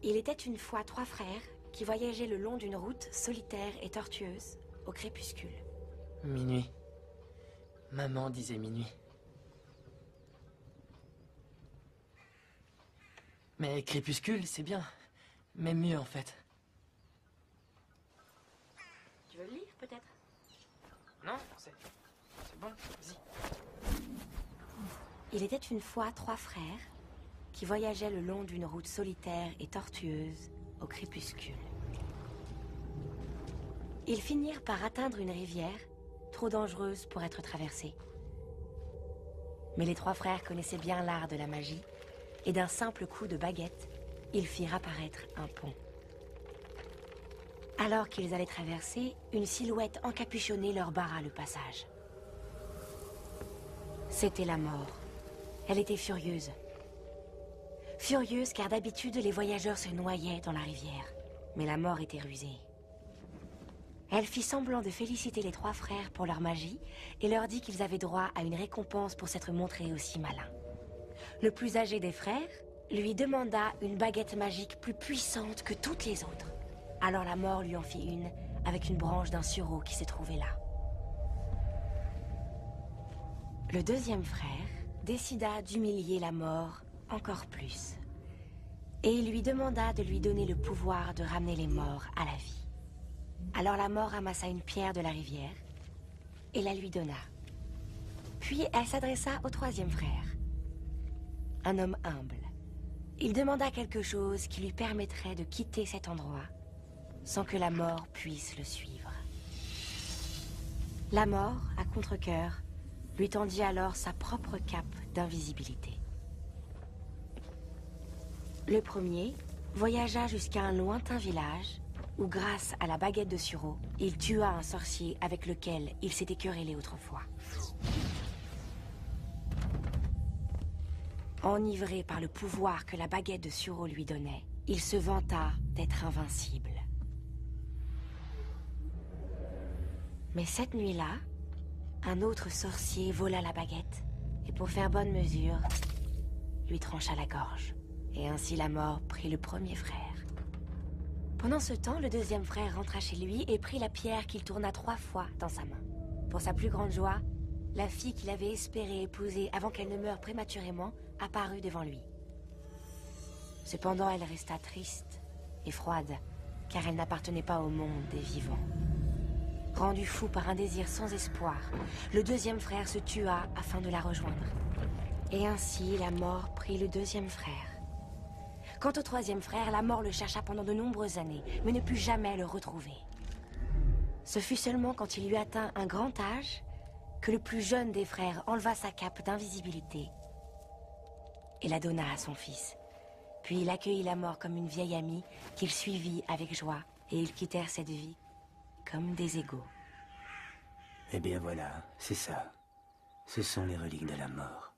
Il était une fois 3 frères qui voyageaient le long d'une route solitaire et tortueuse au crépuscule. Minuit. Maman disait minuit. Mais crépuscule, c'est bien. Même mieux, en fait. Tu veux le lire, peut-être? Non, c'est bon, vas-y. Il était une fois 3 frères qui voyageaient le long d'une route solitaire et tortueuse au crépuscule. Ils finirent par atteindre une rivière trop dangereuse pour être traversée. Mais les 3 frères connaissaient bien l'art de la magie, et d'un simple coup de baguette, ils firent apparaître un pont. Alors qu'ils allaient traverser, une silhouette encapuchonnée leur barra le passage. C'était la mort. Elle était furieuse. Furieuse car d'habitude, les voyageurs se noyaient dans la rivière. Mais la mort était rusée. Elle fit semblant de féliciter les 3 frères pour leur magie et leur dit qu'ils avaient droit à une récompense pour s'être montrés aussi malins. Le plus âgé des frères lui demanda une baguette magique plus puissante que toutes les autres. Alors la mort lui en fit une avec une branche d'un sureau qui se trouvait là. Le deuxième frère décida d'humilier la mort encore plus. Et il lui demanda de lui donner le pouvoir de ramener les morts à la vie. Alors la mort ramassa une pierre de la rivière et la lui donna. Puis elle s'adressa au troisième frère, un homme humble. Il demanda quelque chose qui lui permettrait de quitter cet endroit sans que la mort puisse le suivre. La mort, à contre-cœur, lui tendit alors sa propre cape d'invisibilité. Le premier voyagea jusqu'à un lointain village où, grâce à la baguette de sureau, il tua un sorcier avec lequel il s'était querellé autrefois. Enivré par le pouvoir que la baguette de sureau lui donnait, il se vanta d'être invincible. Mais cette nuit-là, un autre sorcier vola la baguette et pour faire bonne mesure, lui trancha la gorge. Et ainsi la mort prit le premier frère. Pendant ce temps, le deuxième frère rentra chez lui et prit la pierre qu'il tourna 3 fois dans sa main. Pour sa plus grande joie, la fille qu'il avait espéré épouser avant qu'elle ne meure prématurément apparut devant lui. Cependant, elle resta triste et froide, car elle n'appartenait pas au monde des vivants. Rendu fou par un désir sans espoir, le deuxième frère se tua afin de la rejoindre. Et ainsi, la mort prit le deuxième frère. Quant au troisième frère, la mort le chercha pendant de nombreuses années, mais ne put jamais le retrouver. Ce fut seulement quand il eut atteint un grand âge que le plus jeune des frères enleva sa cape d'invisibilité et la donna à son fils. Puis il accueillit la mort comme une vieille amie qu'il suivit avec joie, et ils quittèrent cette vie comme des égaux. Eh bien voilà, c'est ça. Ce sont les reliques de la mort.